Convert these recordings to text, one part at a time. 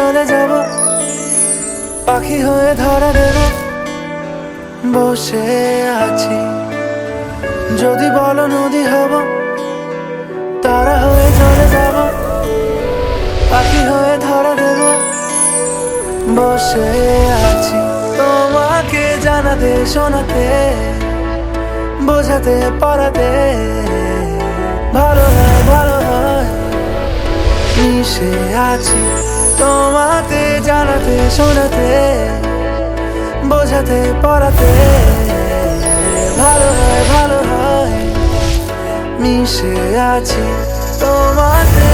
চলে যাব, পাখি হয়ে ধরা দেব, বসে আছি। যদি বলো নদী হব, তারা হয়ে চলে যাব, পাখি হয়ে ধরা দেব, বসে আছি। তোমাকে জানাতে শোনাতে বোঝাতে পড়াতে ভালো হয় ভালো হয়, মিশে আছি। তোমাকে জানাতে শোনাতে বোঝাতে পড়াতে ভালো হয়, মিশে আছি তোমাতে।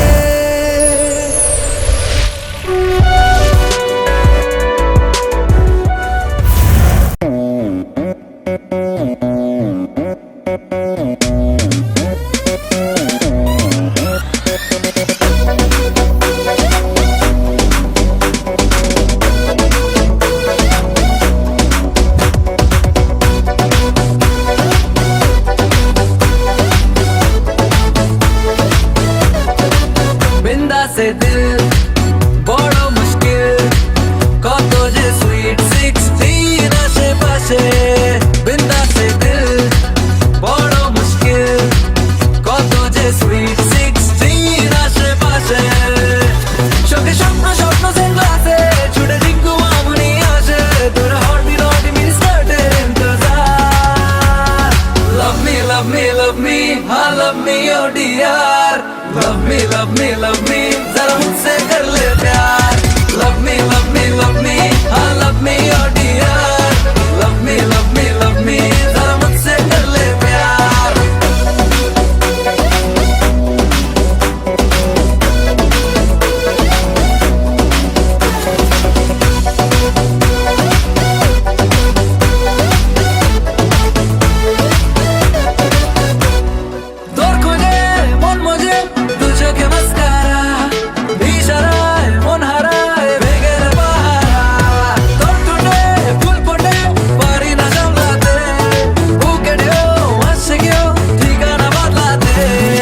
से दिल बड़ मुश्किल, कत जे स्वीट 16 आशेपाशे। बिंदा से दिल बड़ मुश्किल, कत जे स्वीट 16 आशेपाशे। চোখে স্বপ্ন স্বপ্ন সানগ্লাসে ছুটে জিঙ্কু আমনি আসে, তোর হার্টবিট হার্ট মিনি স্টার্টের ইন্তজার। Love me, love me, love me, हाँ love me oh dear. Love me, love me, love me, जरा मुझसे कर ले प्यार। Love me, love me, love me, हाँ love me oh dear. Love me, love me, love me, जरा मुझसे कर ले प्यार। তোর খোঁজে মন মজে দু চোখে মাস্কারা, ইশারায় মন হারায় বেগের পাহারা। তোর ঠোঁটে ফুল ফোটে পারি না সামলাতে, বুকে ঢেউ আসছে কেউ ঠিকানা বদলাতে।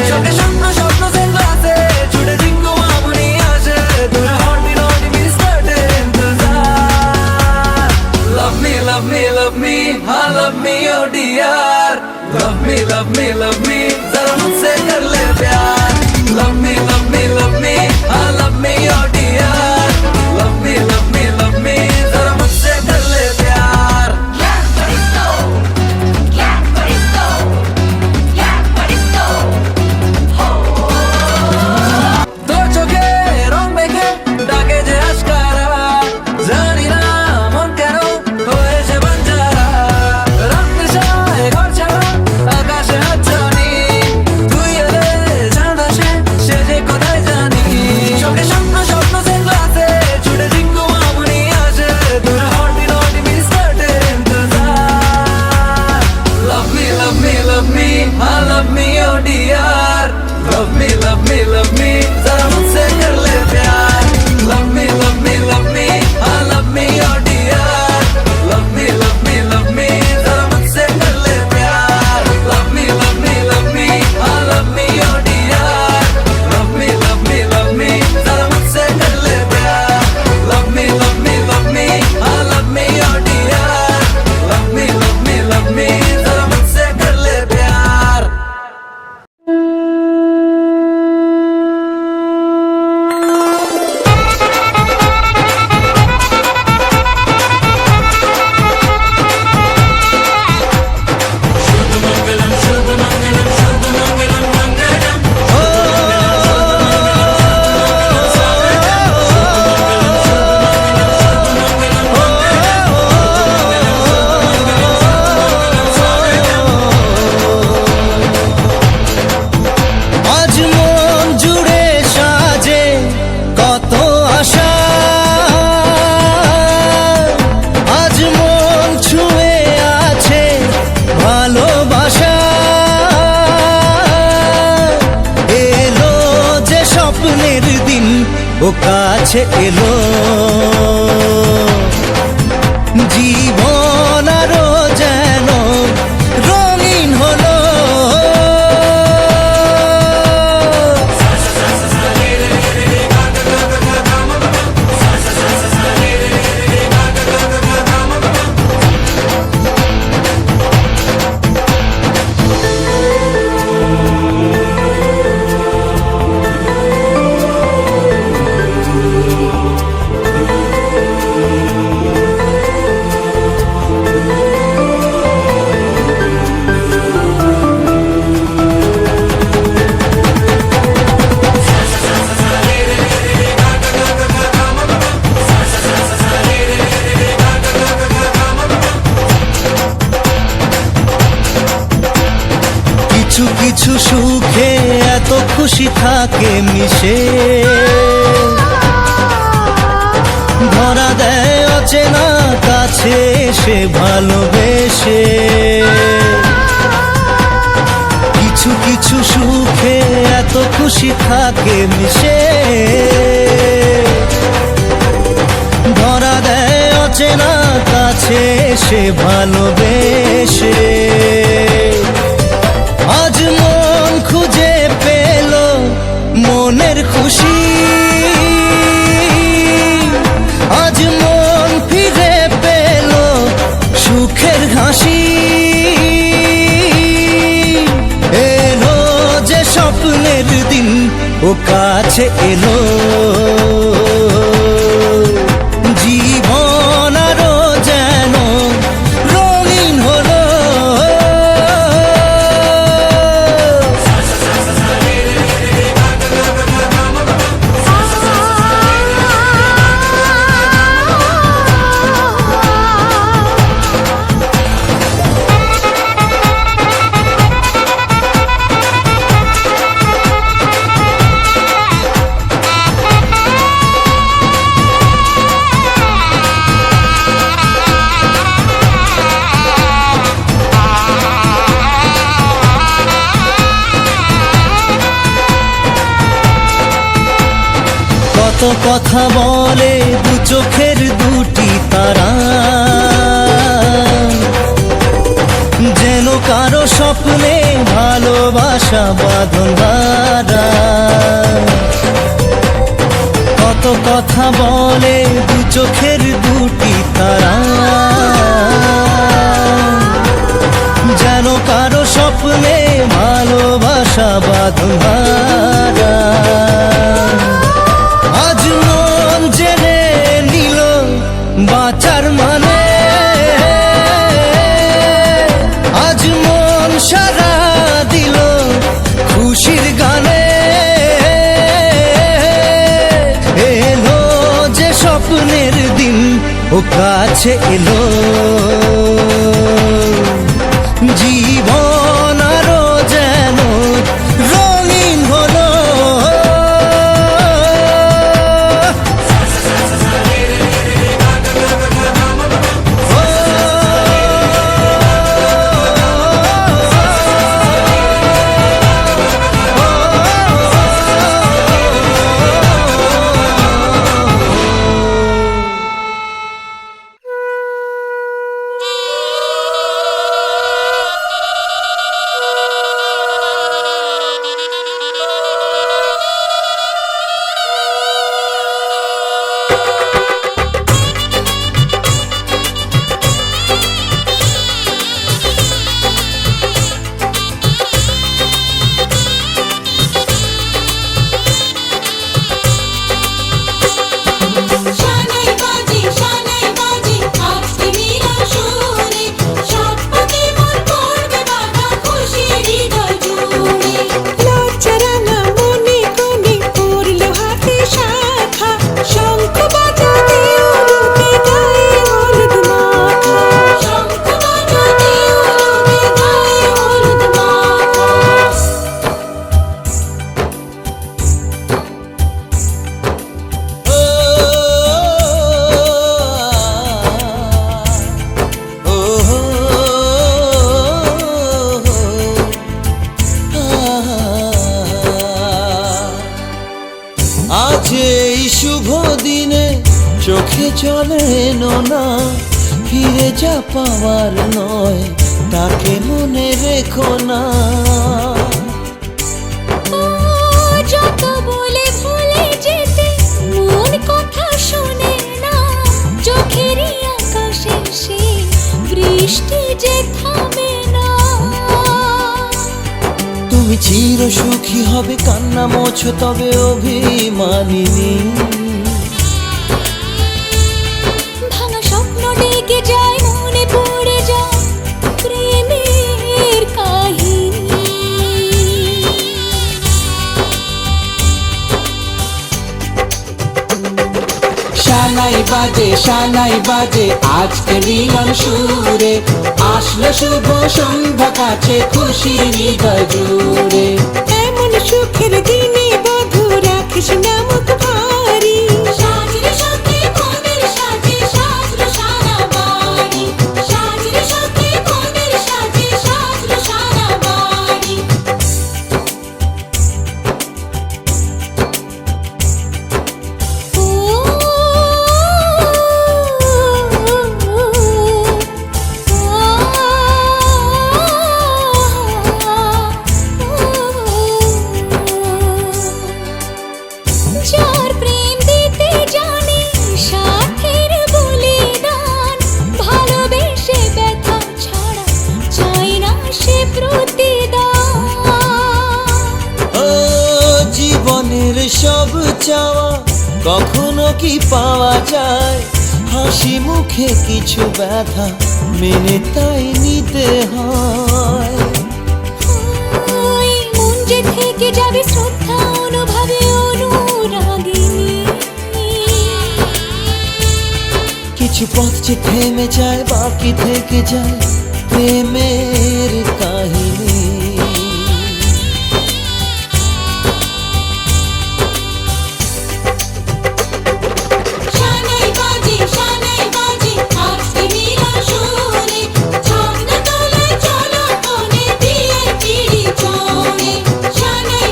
চোখে স্বপ্ন স্বপ্ন সানগ্লাসে ছুটে জিঙ্কু আমনি আসে, তোর হার্টবিট হার্ট মিনি স্টার্টের ইন্তজার। Love me, love me, love me, हाँ love me oh dear. Love me, love me, love me, जरा मुझसे कर ले प्यार। Love me, love me, love me, हाँ love me oh dear. Love me, love me, love me, जरा मुझसे कर ले प्यार। তোর চোখে রং মেখে ডাকে যে আশকারা, জানি না মন কেন হয়েছে বাঞ্জারা। রাত নেশায় ঘর ছাড়া আকাশে হাতছানি, তুই এলে চাঁদ আসে সে যে কোথায় জানি। চোখে স্বপ্ন স্বপ্ন সানগ্লাসে ছুটে জিঙ্কু আমনি আসে, তোর হার্টবিট হার্ট মিনি স্টার্টের ইন্তজার। Love me, love me, love me, हाँ love me oh dear. Love me, love me, love me, जरा मुझसे कर ले प्यार। Love me, love me, love me, हाँ love me oh dear. Love me, love me, love me, जरा मुझसे कर ले प्यार। Love me, love me, love me, हाँ love me oh dear. Love me, love me, love me, जरा मुझसे कर ले प्यार। Love me, love me, love me, हाँ love me oh dear. Love me, love me, love me, जरा मुझसे कर ले प्यार। আজ মন জুড়ে সাজে কত আশা, আজ মন ছুঁয়ে আছে ভালোবাসা। এলো যে স্বপ্নের দিন ও কাছে এলো, জীবন আরো যেন রঙিন হলো। কিছু কিছু সুখে এত খুশি থাকে মিশে, ধরা দেয় অচেনা কাছে এসে ভালোবেসে। কিছু কিছু সুখে এত খুশি থাকে মিশে, ধরা দেয় অচেনা কাছে এসে ভালোবেসে। আজ মন খুঁজে পেল মনের খুশি, আজ মন ফিরে পেল সুখের হাসি। এলো যে স্বপ্নের দিন ও কাছে এলো, জীবন আরো যেন রঙিন হলো। কত কথা বলে দু চোখের দুটি তারা, যেন কারো স্বপ্নে ভালোবাসা বাঁধন ধরা। কত কথা বলে দু চোখের দুটি তারা, যেন কারো স্বপ্নে ভালোবাসা বাঁধন ধরা। আজ মন জেনে নিল বাঁচার মানে, আজ মন সারা দিল খুশির গানে। এলো যে স্বপ্নের দিন ও কাছে এলো, জীবন আরো যেন রঙিন হলো। চোখে চলে না, ফিরে যা পাওয়ার নয় তাকে মনে রেখো না। যত বলে ভুলে যেতে মন কথা শোনে না, চোখেরই আকাশে সে বৃষ্টি যে থামে না। তুমি চির সুখী হবে কান্না মোছো তবে অভিমানিনী। ডেকে যায় মনে পড়ে যায় প্রেমের কাহিনী। শানাই বাজে আজকে মিলন সুরে, আসলো শুভ সন্ধ্যা কাছে খুশির হৃদয় জুড়ে। এমন সুখের দিনে বধূ রাখিস না মুখ ভারী, সাজরে সাথে কোনের সাজে সাজলো সারা বাড়ি, সাজরে সাথে কোনের সাজে সাজলো সারা বাড়ি। যার প্রেম দিতে জানে সাথের বলিদান, ভালোবেসে ব্যথা ছাড়া চাই না সে প্রতিদান। ও জীবনের সব চাওয়া কখনো কি পাওয়া যায়, হাসি মুখে কিছু ব্যথা মেনে তাই নিতে হয়। ওই মন যে থেকে যাবে শ্রদ্ধা অনুভবে অনুরাগিনী, কিছু পথ যে থেমে যায় বাকি থেকে যায় প্রেমের কাহিনী। শানাই বাজে আজকে মিলন সুরে, ঝর্ণা তোলে চলো কোণে বিয়ের পিঁড়ি চড়ে। শানাই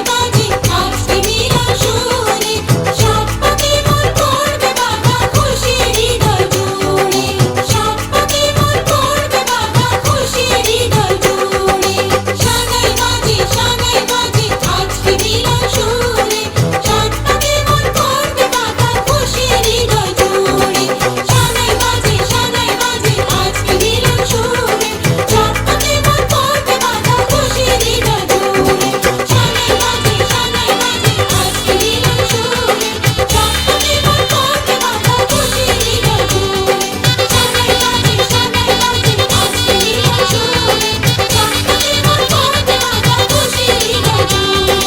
বাজে আজকে মিলন সুরে, সাত পাকে মন করবে বাঁধা খুশির হৃদয় জুড়ে, সাত পাকে মন করবে বাঁধা খুশির হৃদয় জুড়ে। শানাই বাজে আজকে মিলন সুরে, সাত পাকে মন করবে বাঁধা খুশির হৃদয় জুড়ে। শানাই বাজে আজকে মিলন সুরে, সাত পাকে মন করবে বাঁধা খুশির হৃদয় জুড়ে। শানাই বাজে আজকে মিলন সুরে, সাত পাকে মন করবে বাঁধা খুশির হৃদয় জুড়ে। শানাই বাজে আজকে মিলন সুরে, সাত পাকে মন করবে বাঁধা খুশির হৃদয় জুড়ে।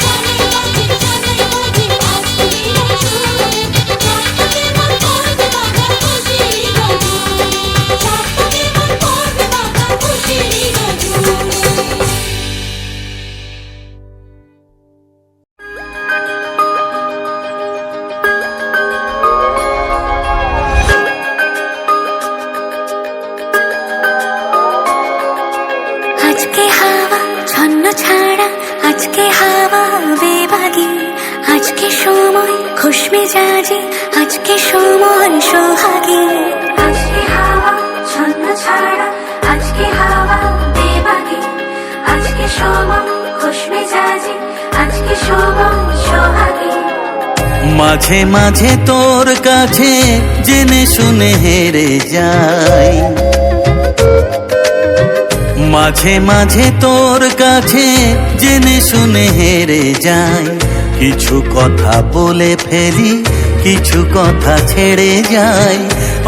শানাই বাজে আজকে মিলন সুরে, সাত পাকে মন করবে বাঁধা খুশির হৃদয় জুড়ে, সাত পাকে মন করবে বাঁধা খুশির হৃদয় জুড়ে। আজকে হাওয়া ছন্ন ছাড়া, আজকে হাওয়া বেবাগি, আজকে সময় খুশ মেজাজি, আজকে সময় সোহাগী। আজকে হাওয়া ছন্ন ছাড়া, আজকে হাওয়া বেবাগি, আজকে সময় খুশ মেজাজি, আজকে সময় সোহাগী। মাঝে মাঝে তোর কাছে জেনে শুনে হেরে যাই, মাঝে মাঝে তোর কাছে জেনে শুনে হেরে যাই। কিছু কথা বলে ফেলি, কিছু কথা ছেড়ে যাই।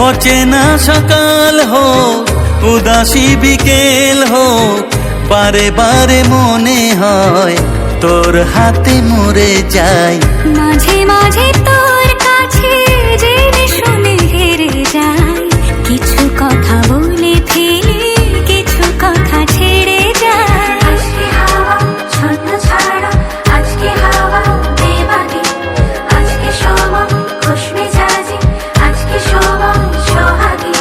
অচেনা সকাল হোক, উদাসী বিকেল হোক, বারে বারে মনে হয় তোর হাতে মরে যাই। মাঝে মাঝে তোর কাছে জেনে শুনে হেরে যাই, কিছু কথা বলে ফেলি, কিছু কথা ছেড়ে যাই। আজকে হাওয়া ছন্ন ছাড়া, আজকে হাওয়া বেবাগি, আজকে সময় খুশ মেজাজি, আজকে সময় সোহাগী।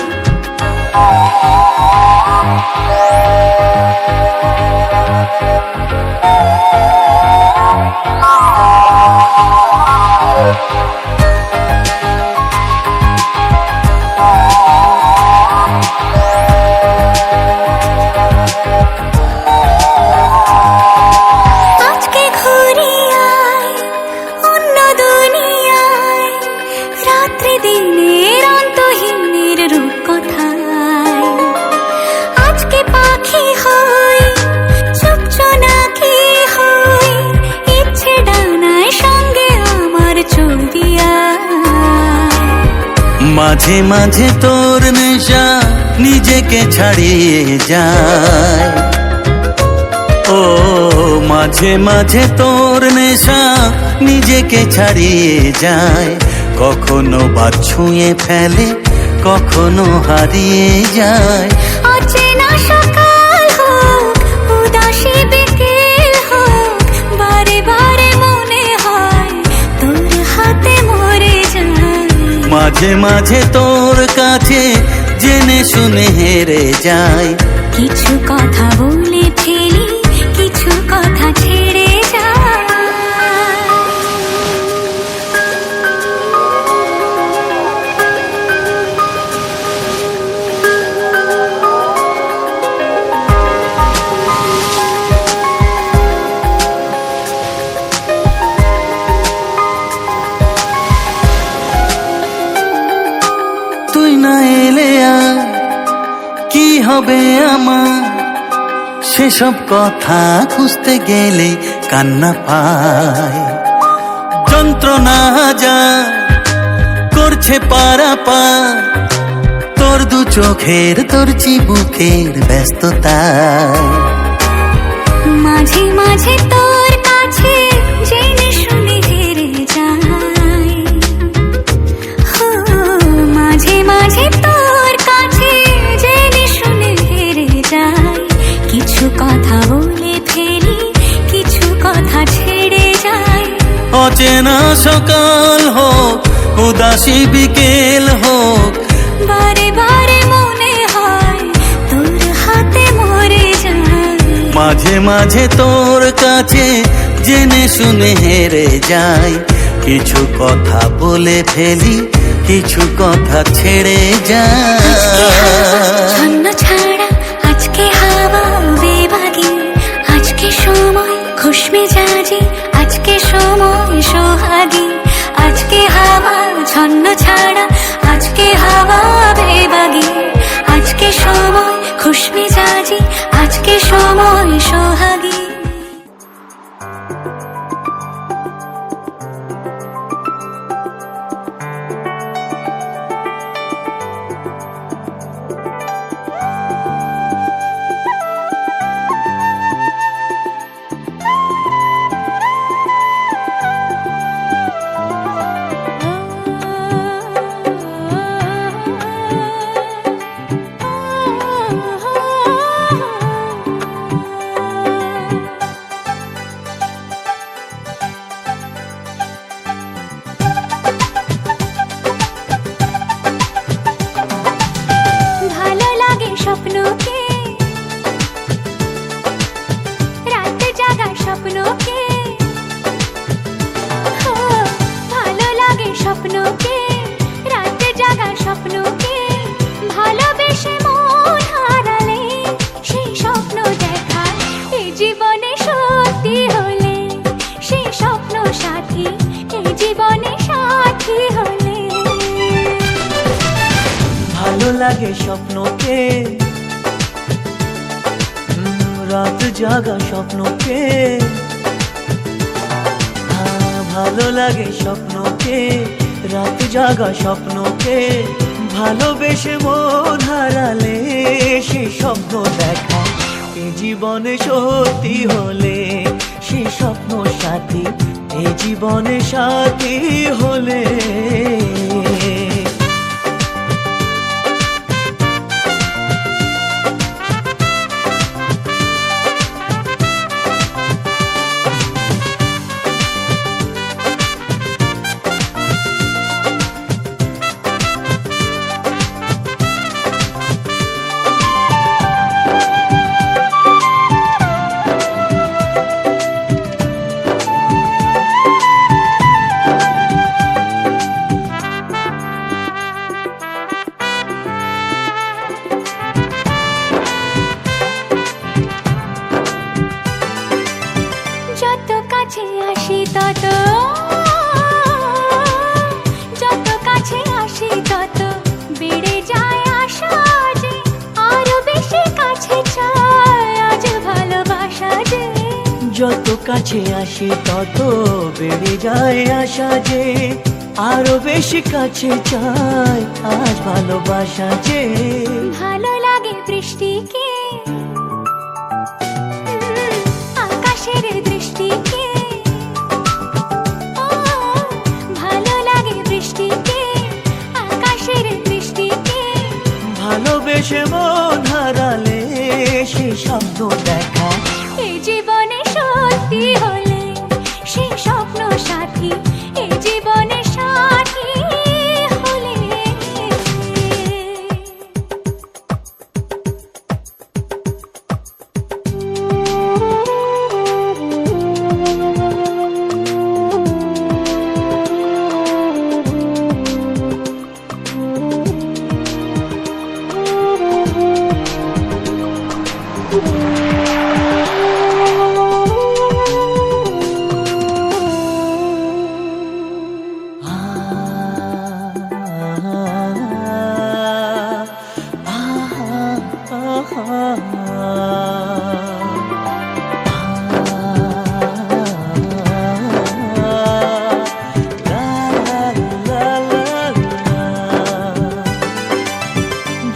আজকে ঘুরে আয় অন্য দুনিয়ায়, রাত্রি দিনের অন্তহীনের রূপ কোথায়। আজকে পাখি হই চুপ চোনাকি হই, ইচ্ছে ডানায় সঙ্গে আমার চলবি আয়। মাঝে মাঝে তোর নেশা নিজেকে ছাড়িয়ে যায়, ও মাঝে মাঝে তোর নেশা নিজেকে ছাড়িয়ে যায়। কখনো বা ছুঁয়ে ফেলে, কখনো হারিয়ে যায়। অচেনা সকাল হোক, উদাসী বিকেল হোক, বারে বারে মনে হয় তোর হাতে মরে যায়। মাঝে মাঝে তোর কাছে জেনে শুনে হেরে যায়। কিছু কথা বলে ফেলি, কিছু কথা ছেড়ে যায়। তুই না এলে আর কি হবে আমার, সেসব কথা খুঁজতে গেলে কান্না পায়। যন্ত্রণা যা করছে পারাপার, তোর দু চোখের তোর চিবুকের ব্যস্ততায়। মাঝে মাঝে তোর কাছে জেনে শুনে হেরে যাই। হো, মাঝে মাঝে তোর কাছে জেনে শুনে হেরে যাই। কিছু কথা বলে ফেলি, কিছু কথা ছেড়ে যাই। অচেনা সকাল হোক, উদাসী বিকেল হোক, বারে বারে মনে হয় তোর হাতে মরে যায়। মাঝে মাঝে তোর কাছে জেনে শুনে হেরে যাই। কিছু কথা বলে ফেলি, কিছু কথা ছেড়ে যায়। ছন্ন ছাড়া আজকে হাওয়া বেবাগি, আজকে সময় খুশ মেজাজি, আজকে সময় সোহাগী। আজকে হাওয়া ছন্ন ছাড়া, আজকে হাওয়া বেবাগি, আজকে সময় খুশ মেজাজি, আজকে সময় সোহাগী। ভালো লাগে স্বপ্নকে, রাতে জাগা স্বপ্নকে। ও, ভালো লাগে স্বপ্নকে, রাতে জাগা স্বপ্নকে। ভালোবেসে মন হারালে সেই স্বপ্ন দেখা এই জীবনে সত্যি হলে, সেই স্বপ্ন সাথী এই জীবনে সাথী হলে। ভালো লাগে স্বপ্নকে, রাত জাগা স্বপ্নকে। ভালো লাগে স্বপ্নকে, রাত জাগা স্বপ্নকে। ভালোবেসে মন হারালে সেই স্বপ্ন দেখা এই জীবনে সত্যি হলে, সেই স্বপ্ন সাথী এই জীবনে সাথী হলে। যত কাছে আসি তত, যত কাছে আসি তত বেড়ে যায় আশা যে আরো বেশি কাছে চাই আজ ভালোবাসা যে। যত কাছে আসি তত বেড়ে যায় আশা যে আরো বেশি কাছে চাই আজ ভালোবাসা যে। ভালো লাগে বৃষ্টিকে, আকাশের দৃষ্টিকে। ও, ভালো লাগে বৃষ্টি স্বপ্ন দেখা। এই জীবনে সত্যি হলে সেই স্বপ্ন সাথী, এই জীবনে সাথী হলে।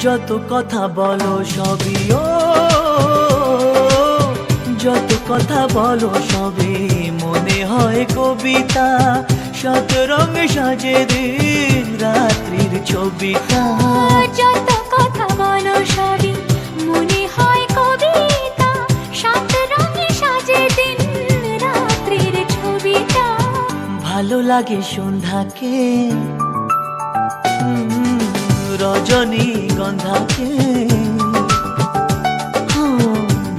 যত কথা বলো সবই ও, যত কথা বলো সবই মনে হয় কবিতা। শত রঙে সাজে দিন রাত্রির ছবিটা। যত কথা বলো সবই মনে হয় কবিতা, সাত রঙে সাজে দিন রাত্রির ছবিটা। ভালো লাগে সন্ধ্যাকে, রজনী গন্ধাকে।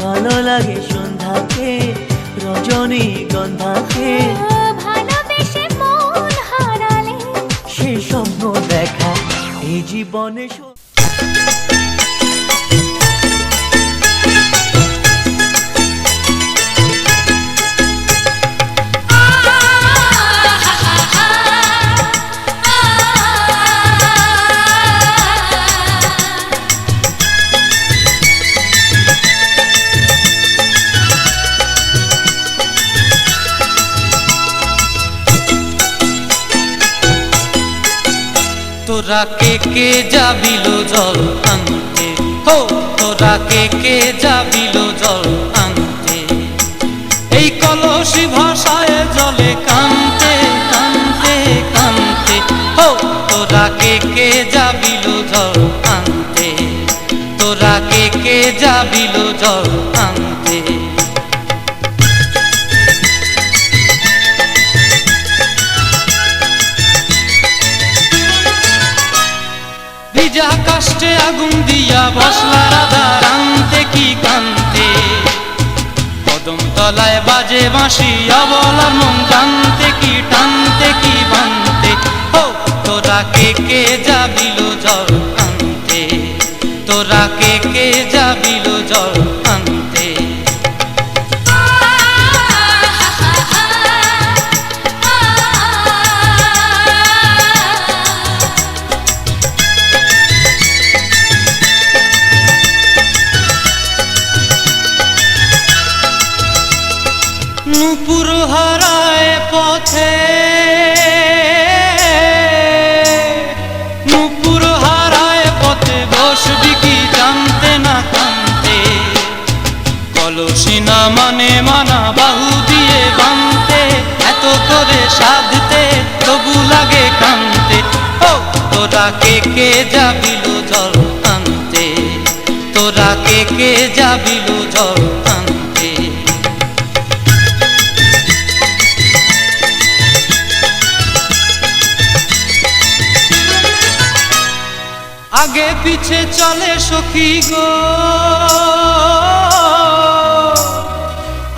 ভালো লাগে সন্ধ্যাকে, রজনী গন্ধাকে। ভালোবেসে মন হারালে সে স্বপ্ন দেখা এই জীবনে। তোরা কে যাবিল জল আনতে, হো তোরা কে যাবিল জল আনতে। এই কলসি ভাষায় জলে কানতে কানতে কানতে, হো তোরা কে যাবিল জল আনতে। তোরা কে যাবিল জল আনতে। ভিজা কাষ্টে আগুন দিয়া বসলা রাধা রানতে কি কান্তে। কদম তলায় বাজে বাঁশি অবলার মন জানতে কি টানতে কি বানতে। হো তোরা কে যাবিল জল আনতে। তোরা কে যাবিল জল আনতে। নূপুর হারায় পথে, নূপুর হারায় পথে বসবি কি জানতে না কানতে। কলসি না মানে মানা বাহু দিয়ে বানতে, এত করে সাধতে তবু লাগে কানতে। ও তোরা কে যাবিল জল আনতে। তোরা কে যাবিল জল আনতে। আগে পিছে চলে সখী গো,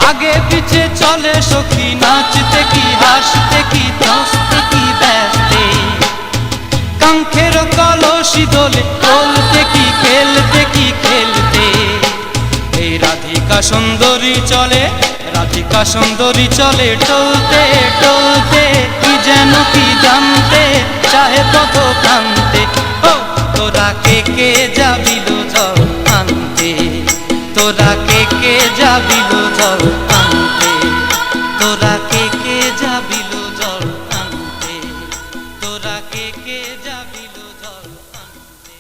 আগে পিছে চলে সখী। নাচতে কি হাসতে কি হাসতে কি ব্যস্তে। কাঙ্ক্ষের কলসি দোলে বলতে কি খেলতে কি খেলতে। এই রাধিকা সুন্দরী চলে, রাধিকা সুন্দরী চলে টলতে টলতে। কি যেন কি জানতে চাহে পথ কান্তে। ও তোরা কে যাবিল জল আনতে। তোরা কে যাবিল জল আনতে। তোরা কে যাবিল জল আনতে। তোরা কে যাবিল জল আনতে।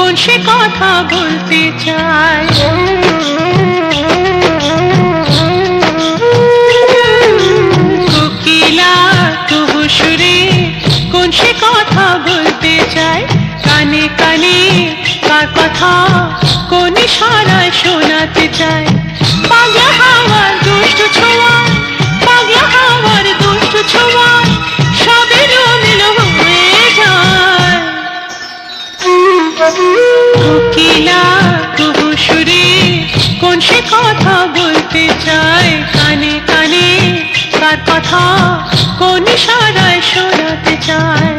কোন সে কথা বলতে চায়। কোকিলা কুহু সুরে কোন সে কথা বলতে চায়। কানে কানে কার কথা কোন ইশারায় শোনাতে চায়। পাগলা হাওয়ার দুষ্ট ছোঁয়া, পাগলা হাওয়ার দুষ্ট ছোঁয়া সব এলোমেলো হয়ে যায়। কোকিলা কুহু সুরে কোন সে কথা বলতে চায়। কানে কানে কার কথা কোন ইশারায় শোনাতে চায়।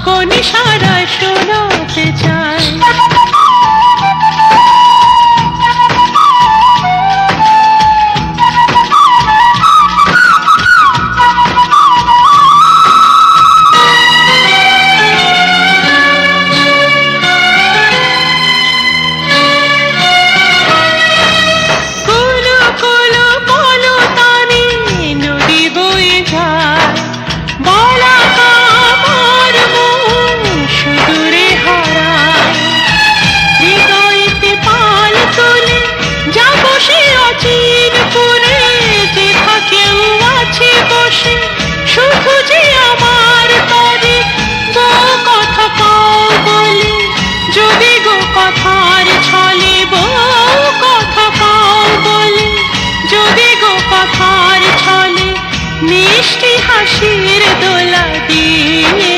কোন ইশারায় শোনাতে চায়। মিষ্টি হাসির দোলা দিয়ে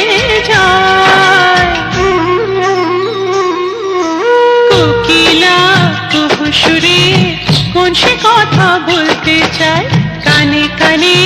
যায়। কোকিলা কুহু সুরে কোন সে কথা বলতে চায়। কানে কানে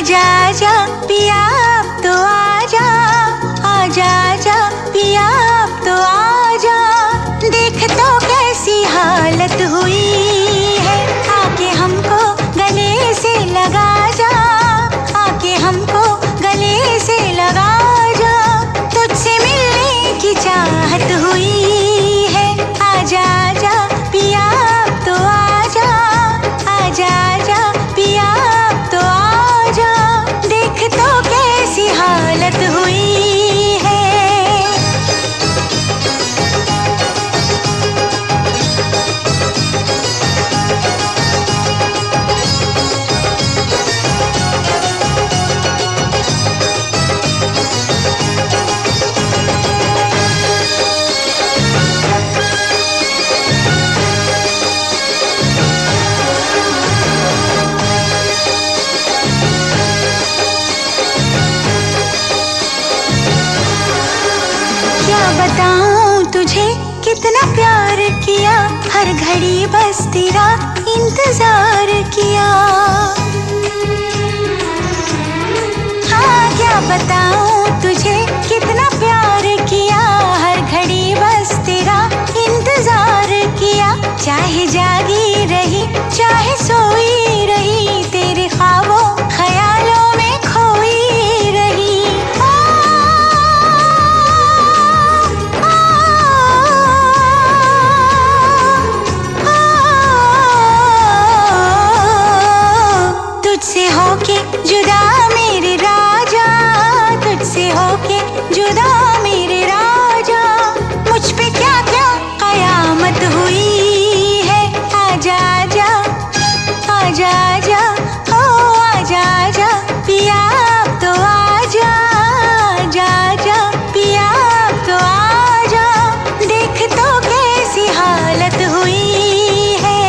आजा आजा पिया अब तो आजा, आजा आजा पिया अब तो आजा। देख तो कैसी हालत हुई है, आके हमको गले से लगा जा, आके हमको गले से लगा जा। तुझसे मिलने की चाहत हुई है, आजा आजा पिया अब तो आजा, आजा आजा पिया अब तो आजा। देख तो कैसी हालत हुई है। क्या बताऊं तुझे कितना प्यार किया, हर घड़ी बस तेरा इंतजार किया। हाँ क्या बताऊं तुझे कितना प्यार किया, हर घड़ी बस तेरा इंतजार किया। चाहे जागी रही चाहे सोई रही, तेरे ख्वाबों ख्यालों में खोई रही। तुझसे होके जुदा मेरे राजा, तुझसे होके जुदा मेरे राजा। मुझ पे क्या क्या कयामत हुई है, आजा आजा आजा आजा ओ आजा आजा पिया अब तो आजा, आजा आजा पिया अब तो आजा। देख तो कैसी हालत हुई है।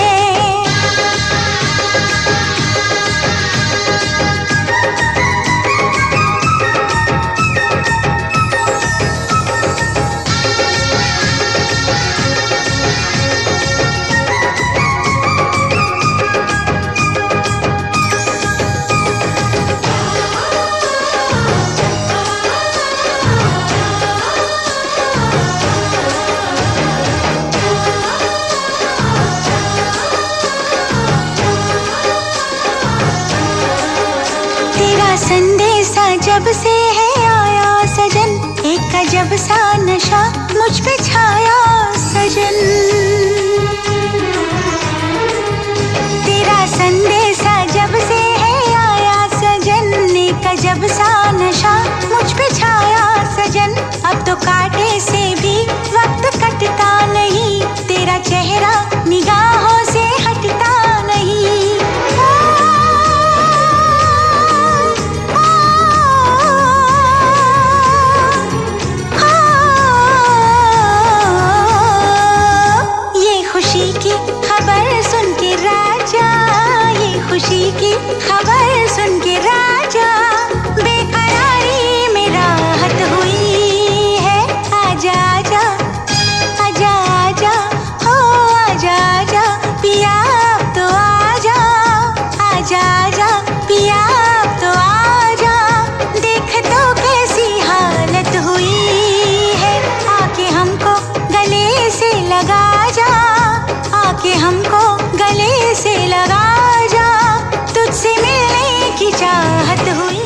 तेरा संदेशा जब से है आया सजन, एक अजब सा नशा मुझ पे छाया सजन। तेरा संदेशा जब से है आया सजन, एक अजब सा नशा मुझ पे छाया सजन। अब तो कांटे से भी वक्त कटता नहीं, तेरा चेहरा निगाहों से हटता नहीं। ये खुशी की खबर सुन के राजा, ये खुशी की खबर सुन के राजा, बेकरारी में राहत हुई है। आजा आजा आजा आजा हो आजा आजा पिया अब तो आजा, आजा आजा पिया अब तो आजा। देख तो कैसी हालत हुई है, आके हमको गले से लगा जा, आके हमको गले से लगा जा। तुझसे मिलने की चाहत हुई।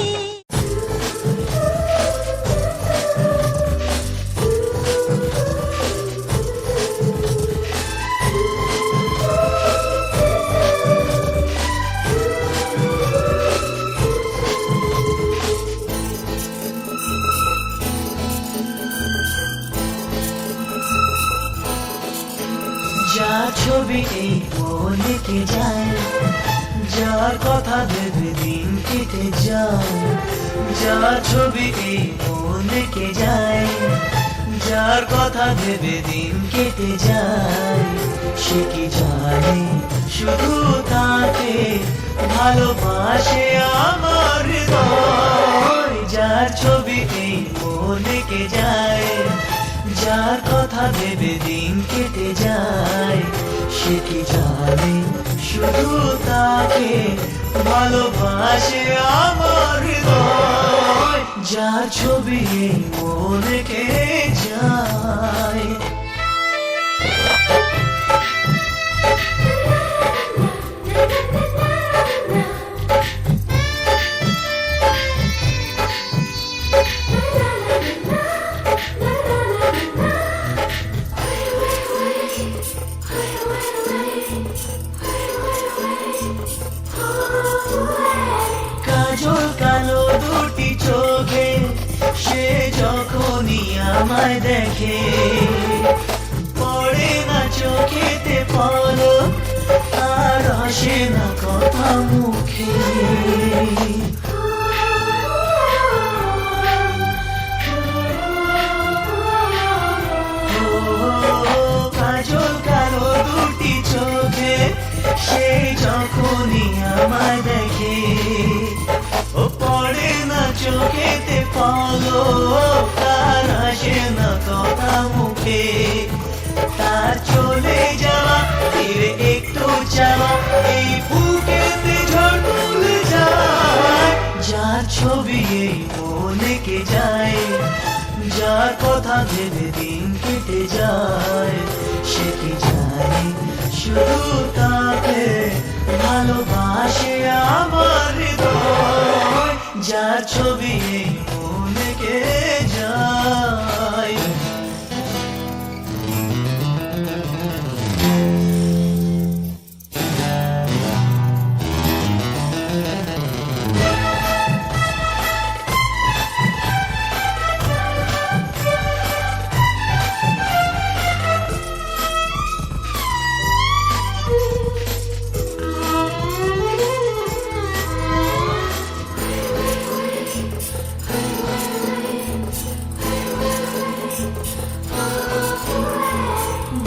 যা ছবি এই মন কে যায়, যার কথা ভেবে দিন কেটে যায়। যা ছবি এই মন কে যায়, যার কথা ভেবে দিন কেটে যায়। সে কি জানে শুধু তাকে ভালোবাসে আমার হৃদয়। যার ছবি এই মন কে যায়, যার কথা ভেবে দিন কেটে যায়। সে কি জানে শুধু তাকে ভালোবাসে আমার হৃদয়, যার ছবি এই মনেকে যায়। কাজল কালো দুটি চোখে সে যখনই আমায় দেখে, পড়ে না চোখেতে পলক আর আসে না কথা মুখে। কাজল কালো দুটি চোখে সে যখনই আমায় দেখে, ও পড়ে না চোখেতে পলক আর আসে না কথা মুখে। তার চলে যাওয়া ফিরে একটু যাওয়া এই বুকেতে ঝড় তুলে যায়, যার ছবি এই মনেকে যায়, যার কথা ভেবে দিন কেটে যায়। সে কি জানে শুধু তাকে ভালোবাসে আমার হৃদয়, যার ছবি এই মনেকে যায়।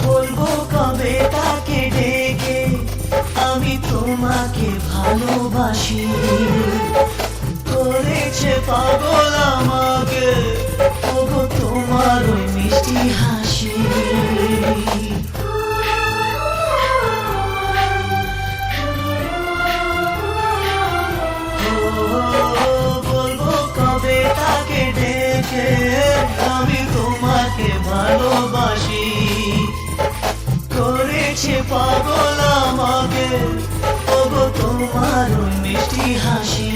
বলবো কবে তাকে ডেকে আমি তোমাকে ভালোবাসি, করেছে পাগল আমাকে ওগো তোমার ওই মিষ্টি হাসি। বলবো কবে তাকে ডেকে আমি তোমাকে ভালোবাসি, করেছে পাগল আমাকে ওগো তোমার ওই মিষ্টি হাসি।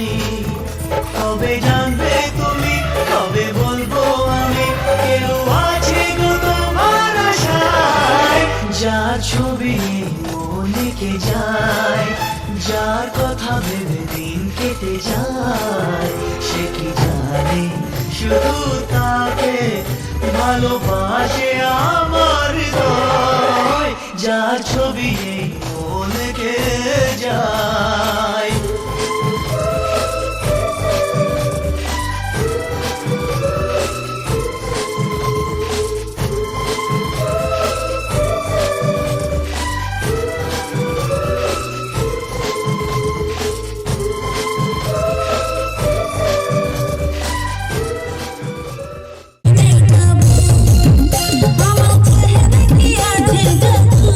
কবে জানবে তুমি, কবে বলবো আমি, কেউ আছে গো তোমার আশায়, যার ছবি মনেকে যায়, যার কথা ভেবে দিন কেটে যায়। সে কি জানে শুধু তাকে ভালোবাসে আমার হৃদয়, যার ছবি এই মনেকে যায়। আমার চেহারা কি আছে জাদু,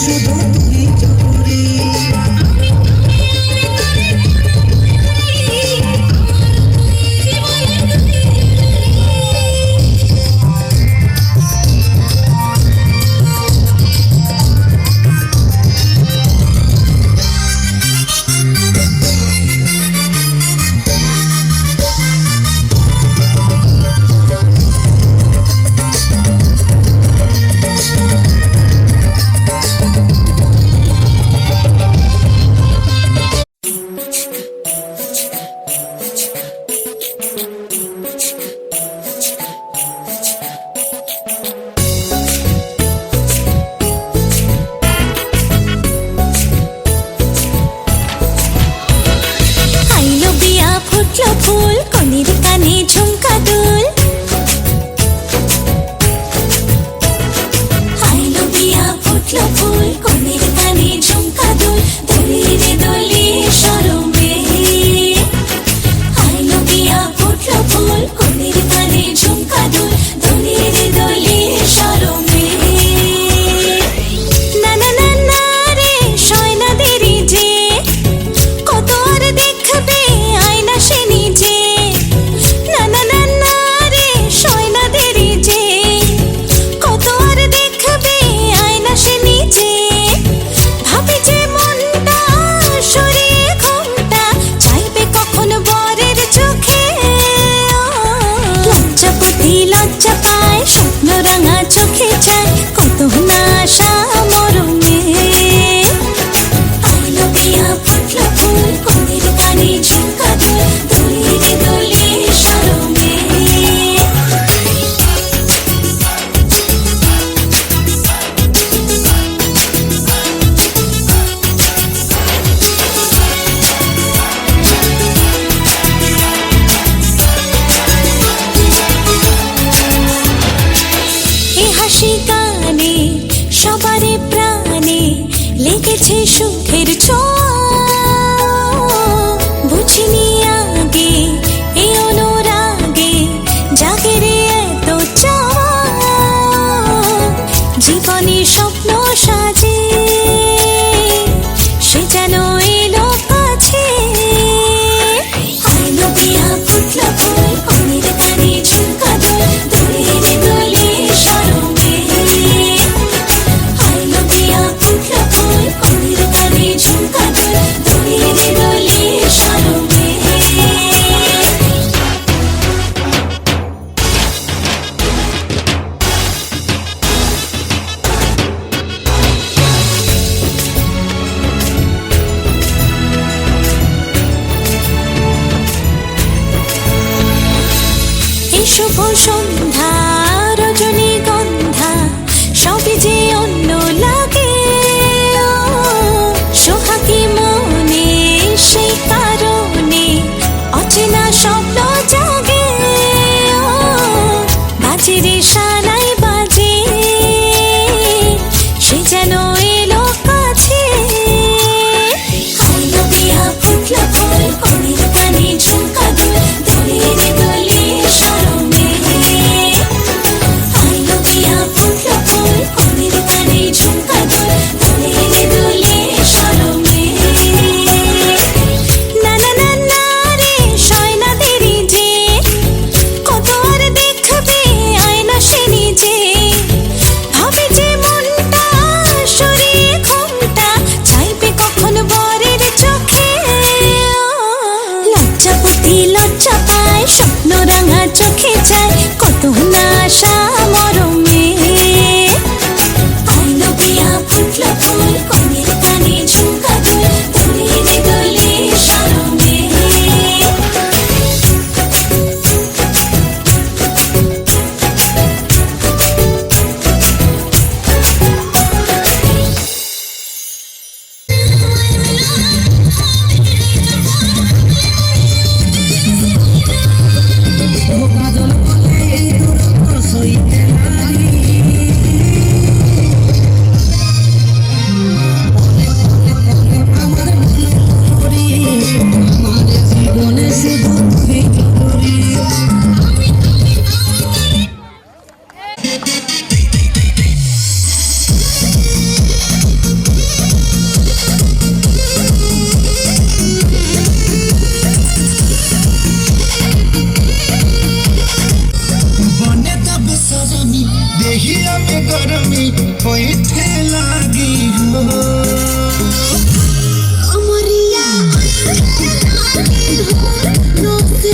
শুধু তুই জরুরি। আইলো বিয়া ফুটলো ফুল কনের কানে ঝুমকা দুল আইলো বিয়া ফুটলো ফুল কনের কানে ঝুমকা দুল দোলে রে দোলে শরমে আইলো বিয়া ফুটলো ফুল কনের কানে ঝুমকা দুল দোলে রে দোলে শরমে না না না না রে শয়না দেরি যে কত আর দেখবে আয়না সে নিজে না না না না রে শয়না দেরি যে কত আর দেখবে আয়না সে নিজে ভাবে যে মনটা সরিয়ে ঘুমটা চাইবে কখন বরের চোখে লজ্জাপতি লজ্জা পায় স্বপ্ন রাঙা চোখে চায় কত না আশা মরণে আইলো বিয়া ফুটলো ফুল কনের কানে ঝুমকা দুল দোলে রে দোলে শরমে এ হাসি গানে সবারে প্রাণে লেগেছে সুখের ছোঁয়া বুঝিনি আগে এ অনুরাগে জাগে রে এত চাওয়া জীবনে স্বপ্ন সাজে সে যেন এলো কাছে আইলো বিয়া ফুটলো ফুল কনের কানে ঝুমকা দুল দোলে রে দোলে শরমে আইলো अमरिया रोज रोज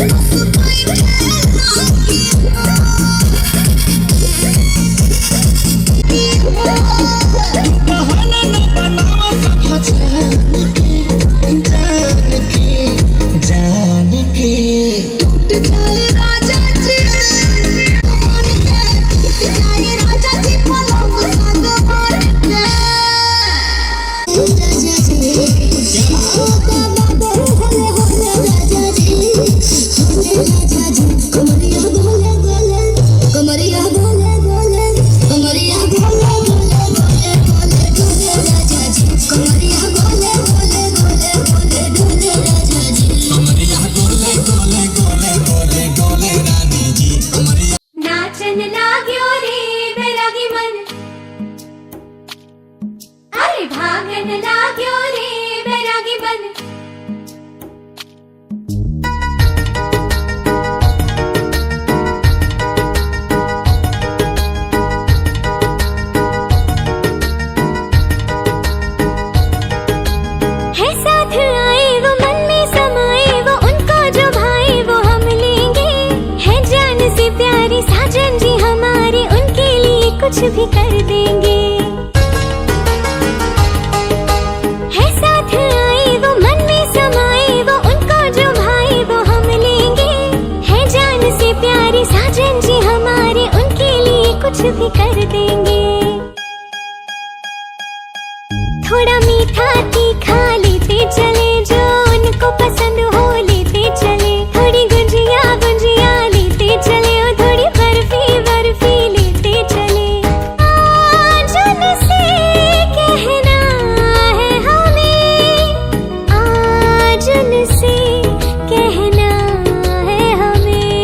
जान के टूट जाए राजा जी टूट जाए राजा जी पलंग संग मार के राजा जी होले होले राजा जी होले राजा जी कमरिया गोले गोले कमरिया गोले गोले कमरिया गोले गोले गोले गोले गोले राजा जी कमरिया गोले गोले गोले गोले गोले राजा जी नाचन लाग्यो रे बैरागी मन अरे भागन लाग्यो रे बैरागी मन है साथ आए वो मन में समाए वो उनको जो भाए वो हम लेंगे है जान से प्यारी साजन जी हमारे उनके लिए कुछ भी कर देंगे है साथ आए वो मन में समाए वो उनको जो भाए वो हम लेंगे है जान से प्यारी साजन जी हमारे उनके लिए कुछ भी कर देंगे थोड़ा मीठा तीखा लेते चले जो उनको पसंद हो लेते चले थोड़ी गुंजिया गुंजिया लेते चले और थोड़ी बर्फी बर्फी लेते चले आज उनसे कहना है हमें आज उनसे कहना है हमें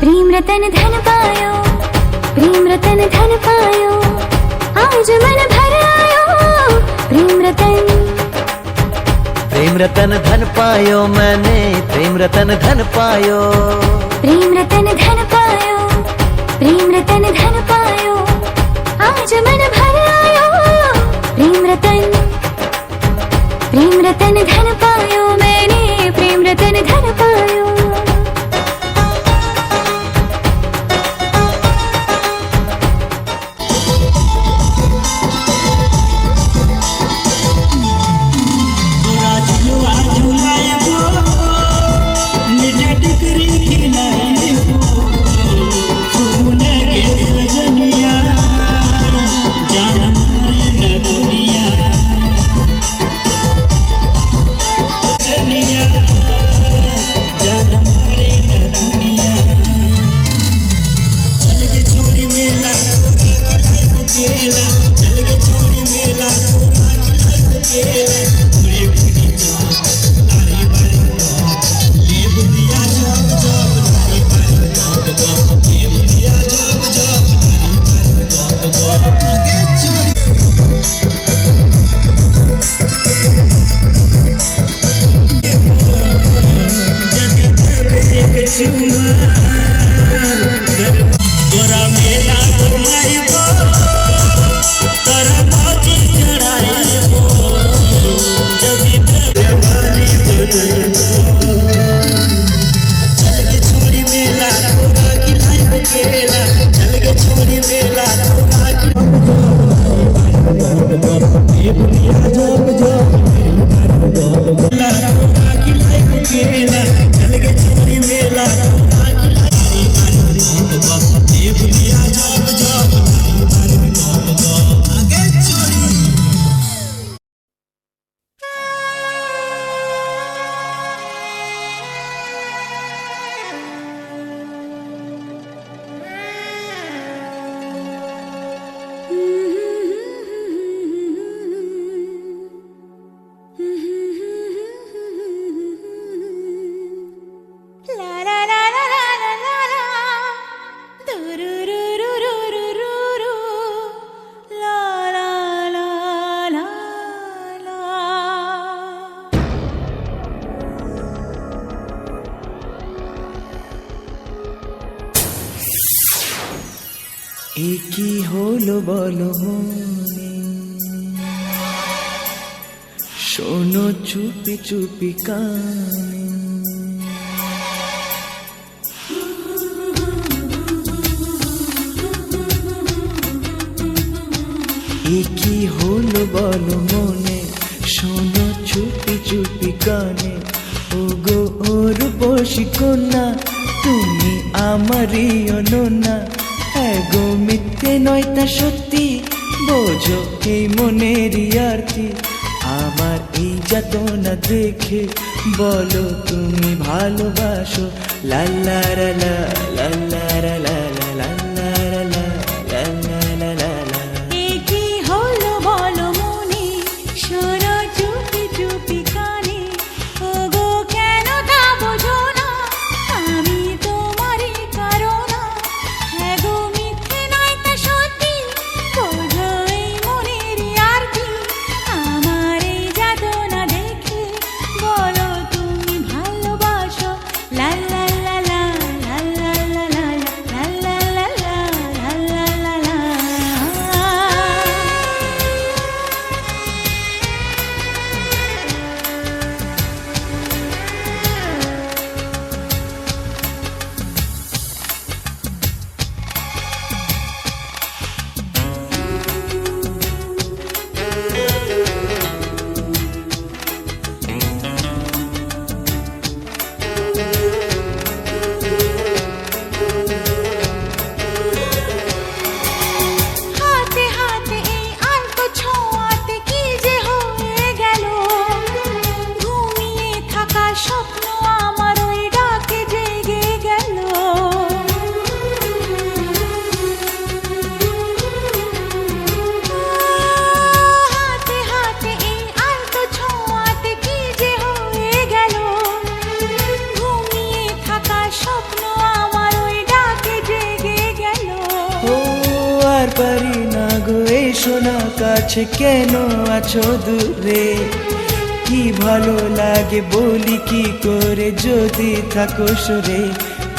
प्रेम रतन धन पायो प्रेम रतन धन पायो आज मन भर आयो प्रेम रतन धन पायो मैंने प्रेम रतन धन पायो प्रेम रतन धन पायो प्रेम रतन धन पायो आज मन भर आयो प्रेम रतन धन पायो मैंने प्रेम रतन धन पायो এ কি হলো বলো মনে, শোনো চুপি চুপি কানে। এ কি হলো বলো মনে, শোনো চুপি চুপি কানে। ও গো ওর বসি কন্যা, তুমি আমারই অনন্যা। গো মিথ্যে নয় তা সত্যি, বোঝো এই মনেরই আরতি। আমার এই যাতনা দেখে বলো তুমি ভালোবাসো। লা লা লা লা লা লা লা লা লা লা লা লা লা লা লা লা। এ কি হলো বলো মনে, শোনো চুপি চুপি কানে। ওগো কেন তা বোঝো না, আমি তোমারই কারণা। হ্যাঁ গো মিথ্যে নয় তা সত্যি, বোঝো এই মনেরই আরতি। আমার এই যাতনা দেখে বলো তুমি ভালোবাসো। লা লা লা লা লা লা লা লা লা লা লা লা লা লা লা। হাতে হাতে এই আলতো ছোঁয়াতে কি যে হয়ে গেল, ঘুমিয়ে থাকা স্বপ্ন আমার ওই ডাকে জেগে গেল। হাতে হাতে এই আলতো ছোঁয়াতে কি যে হয়ে গেল, ঘুমিয়ে থাকা স্বপ্ন আমার ওই ডাকে জেগে গেল। ও আর পারি না গো এসো না কাছে, কেন আছো দূরে? কি ভালো লাগে বলি কি করে যদি থাকো সরে।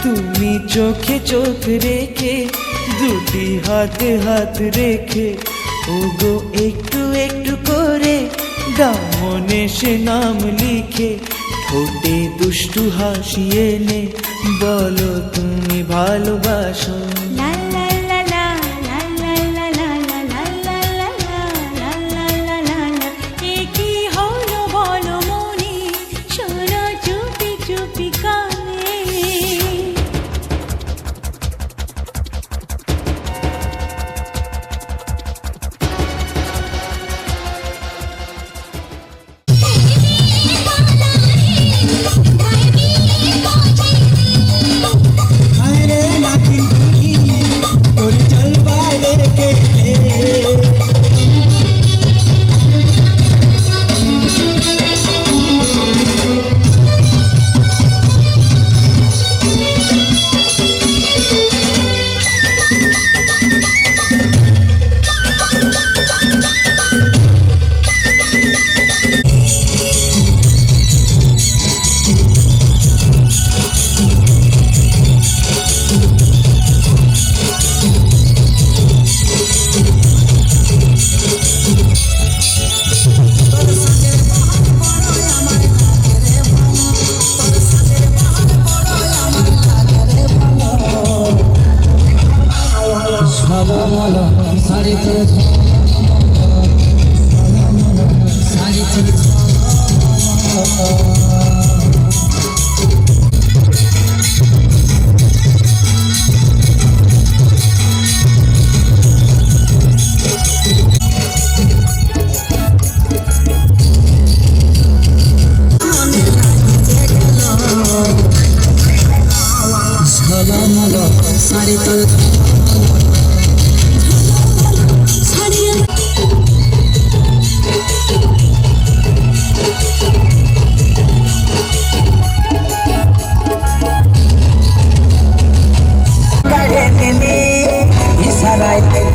তুমি চোখে চোখ রেখে, দুটি হাতে হাত রেখে, ও গো একটু একটু করে দাও মনে সে নাম লিখে। ঠোঁটে দুষ্টু হাসি এনে বলো তুমি ভালোবাসো। লা লা লা লা লা লা লা লা লা লা লা লা লা লা লা লা। এ কি হলো বলো মনে, শোনো চুপি চুপি কানে।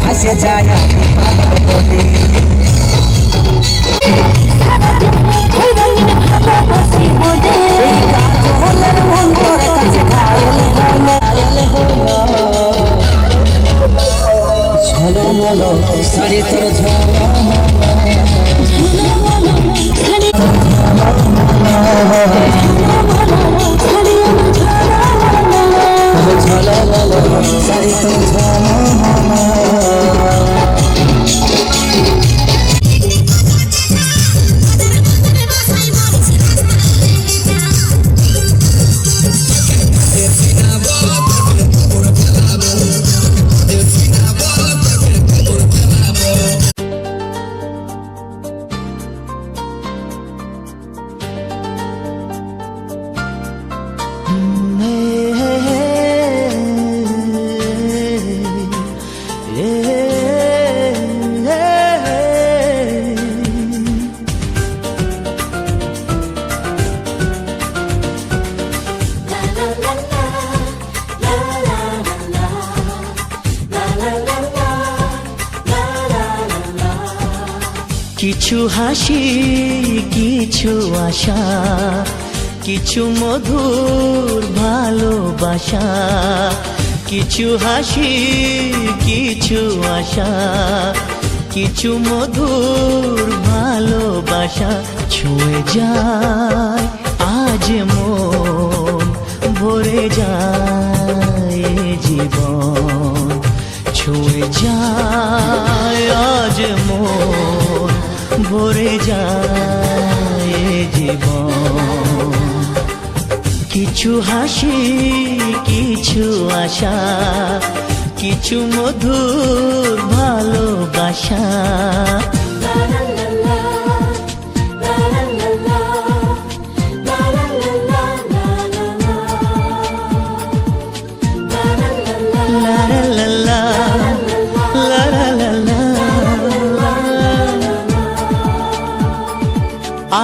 ভাসে যায় মন করে কাছে ঘায়ল হলো साड़ी तोर झला साड़ी तोर झला কিছু হাসি কিছু আশা কিছু মধুর ভালোবাসা কিছু হাসি কিছু আশা কিছু মধুর ভালোবাসা ছুঁয়ে যায় আজ মন ভরে যায় এ জীবন ছুঁয়ে যায় আজ মন ভরে যায় এ জীবন কিছু হাসি কিছু আশা কিছু মধুর ভালোবাসা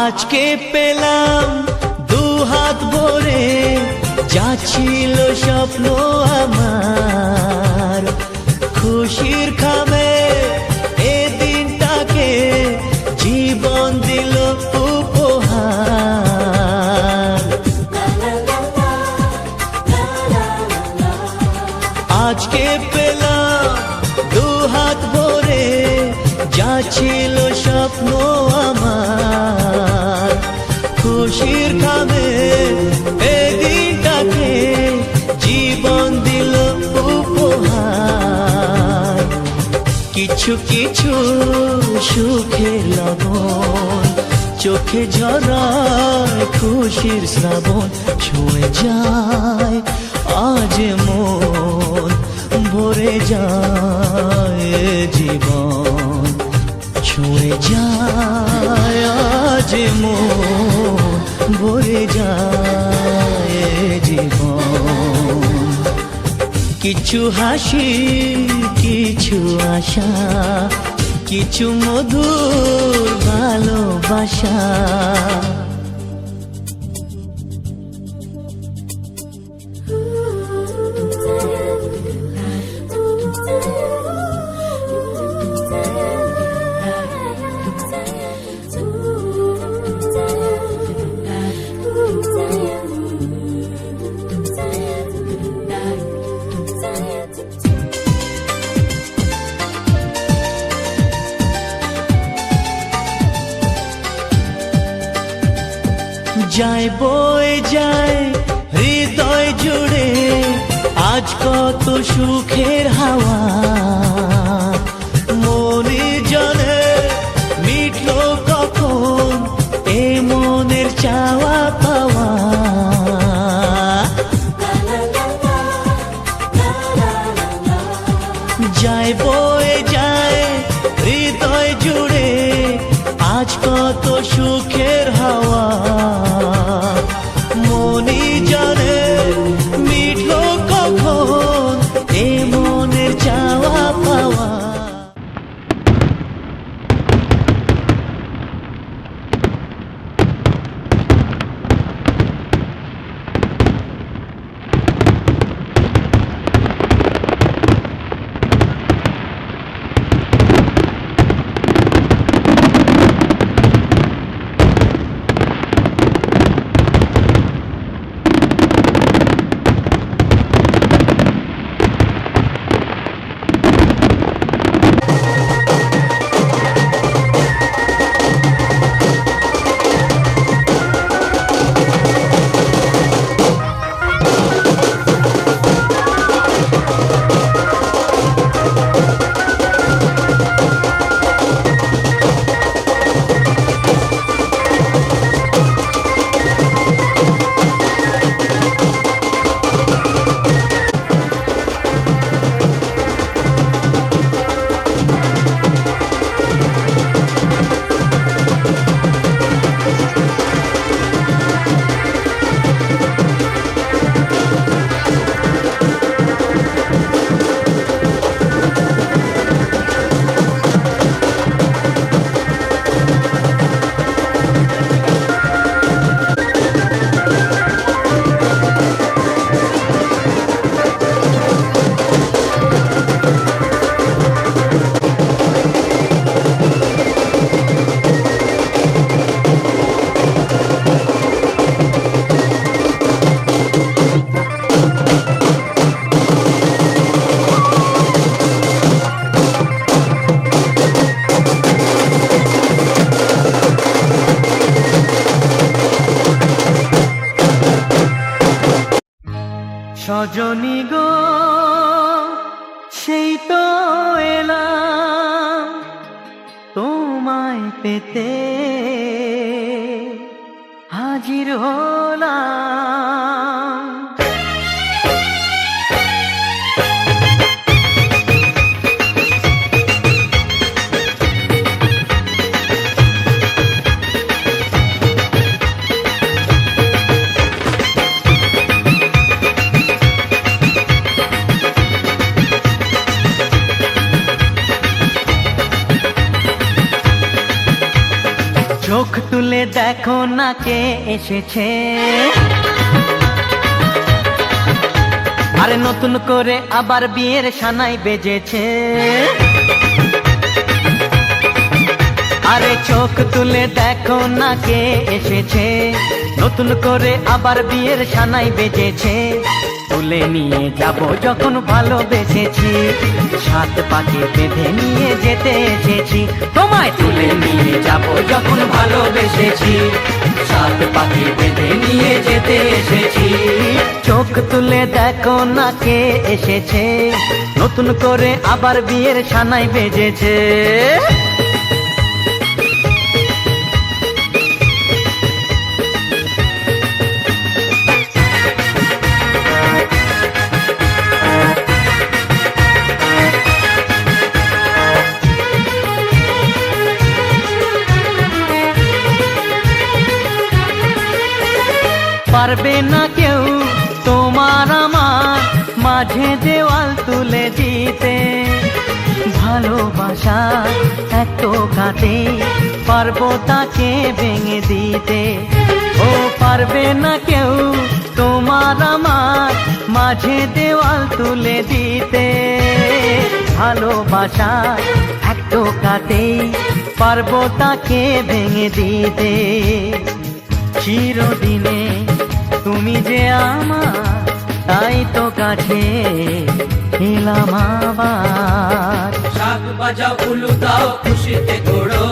আজকে পেলাম দু হাত ভরে যা ছিল স্বপ্ন আমার খুশির খামে এ দিনটাকে জীবন দিল উপহার আজকে পেলাম দু হাত ভরে যা ছিল স্বপ্ন আমার খুশির খামে এই দিনটাকে জীবন দিল উপহার কিছু কিছু সুখের লবণ চোখে ঝরায় খুশির শ্রাবণ ছুঁয়ে যায় আজ মন ভরে যায় এ জীবন ছুঁয়ে যায় আজ মন ভরে যায় এ জীবন কিছু হাসি কিছু আশা কিছু মধুর ভালোবাসা যায় বয়ে যায় হৃদয় জুড়ে আজ কত সুখের হাওয়া মনে জানে মিটলো কখন এ মনের চাওয়া পাওয়া যায় বয়ে যায় হৃদয় জুড়ে আজ কত সুখের হাওয়া মনি জানে মিটলো কখন এ মনের চাওয়া পাওয়া সজনী গো সেই তো এলাম তোমায় পেতে হাজির হলাম। চোখ তুলে দেখো না কে এসেছে, আরে নতুন করে আবার বিয়ের সানাই বেজেছে। আরে চোখ তুলে দেখো না কে এসেছে, নতুন করে আবার বিয়ের সানাই বেজেছে। তুলে নিয়ে যাব যখন ভালোবেসেছি, সাত পাকে বেঁধে নিয়ে যেতে এসেছি। তোমায় তুলে নিয়ে যাব যখন ভালোবেসেছি, সাত পাকে বেঁধে নিয়ে যেতে এসেছি। চোখ তুলে দেখো না কে এসেছে, নতুন করে আবার বিয়ের সানাই বেজেছে। পারবে না কেউ তোমার আমার মাঝে দেওয়াল তুলে দিতে, ভালোবাসা এত কাটে পারবো তাকে ভেঙে দিতে। ও পারবে না কেউ তোমার আমার মাঝে দেওয়াল তুলে দিতে, ভালোবাসা এত কাটে পারবো তাকে ভেঙে দিতে। চিরদিনে তুমি যে আমার, তাই তো কাছে এলাম আবার। শাক বাজাও উলু দাও খুশিতে ঘোড়ো,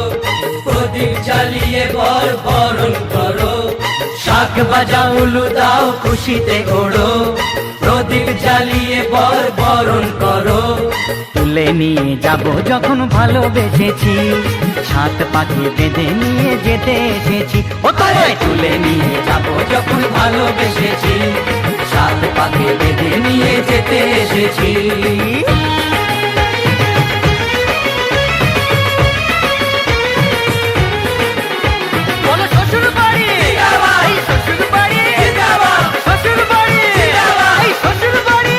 প্রদীপ জ্বালিয়ে বর বরণ করো। শাক বাজাও উলু দাও খুশিতে ঘোড়ো, প্রদীপ জ্বালিয়ে বর বরণ করো। তুলে নিয়ে যাব যখন ভালোবেসেছি, সাত পাখি বেঁধে নিয়ে যেতে এসেছি। ও তোমায় তুলে নিয়ে যাব যখন ভালোবেসেছি, সাত পাকে বেঁধে নিয়ে যেতে এসেছি। বলো শ্বশুর বাড়ি, এই শ্বশুর বাড়ি, শ্বশুর বাড়ি, এই শ্বশুর বাড়ি।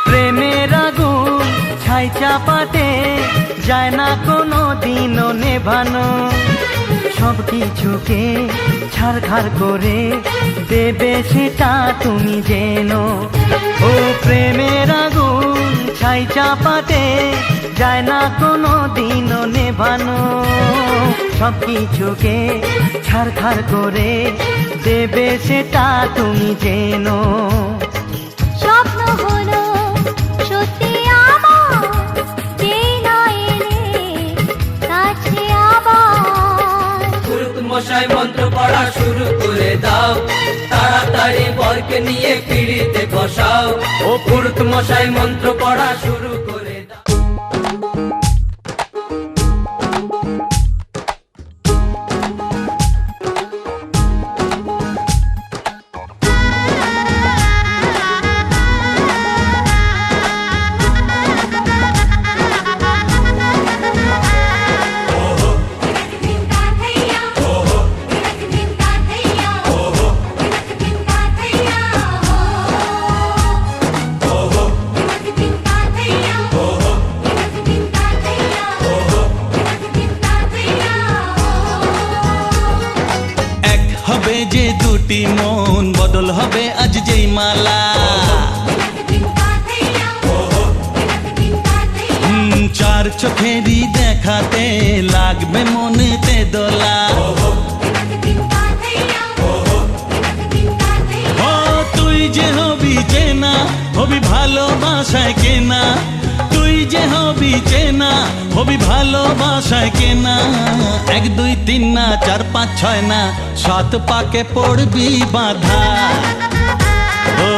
প্রেমের আগুন ছাই চাপাতে যায় না কোনো দিনও নেভানো, সব কিছুকে ছাড়খাড় করে দেবে সেটা তুমি জেনো। ও প্রেমের আগুন ছাই চাপাতে যায় না কোনো দিনও নেভানো, সব কিছুকে ছাড়খাড় করে দেবে সেটা তুমি জেনো। স্বপ্ন হলো সত্যি আমার, যেই না এলে কাছে আবার। পুরুত মশাই মন্ত্র পড়া শুরু করে দাও, তাড়াতাড়ি বরকে নিয়ে পিড়িতে বসাও। ও পুরুত মশাই মন্ত্র পড়া শুরু করে দাও। যে দুটি মন বদল হবে আজ যেই মালা, চার চোখেরই দেখাতে লাগবে মনেতে দোলা। ও তুই যে হবি চেনা হবি ভালোবাসায় কেনা, তুই যে হবি চেনা, হবি ভালোবাসায় কেনা। 1 2 3 না 4 5 6 না 7 পাকে পড়বি বাঁধা। ও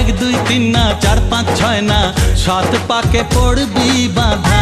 1 2 3 না 4 5 6 না 7 পাকে পড়বি বাঁধা।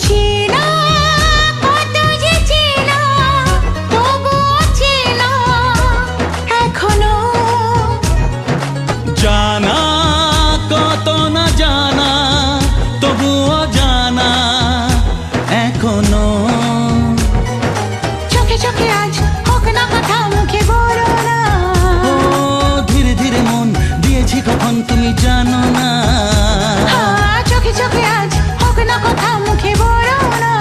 চেনা কত যে চেনা তবুও চেনা এখনো জানা কত না জানা তবুও জানা এখনো। চোখে চোখে আজ হোক না কথা মুখে বলো না। ও ধীরে ধীরে মন দিয়েছি কখন তুমি জানো না। চোখে চোখে আজ হোক না কথা মুখে বলো না।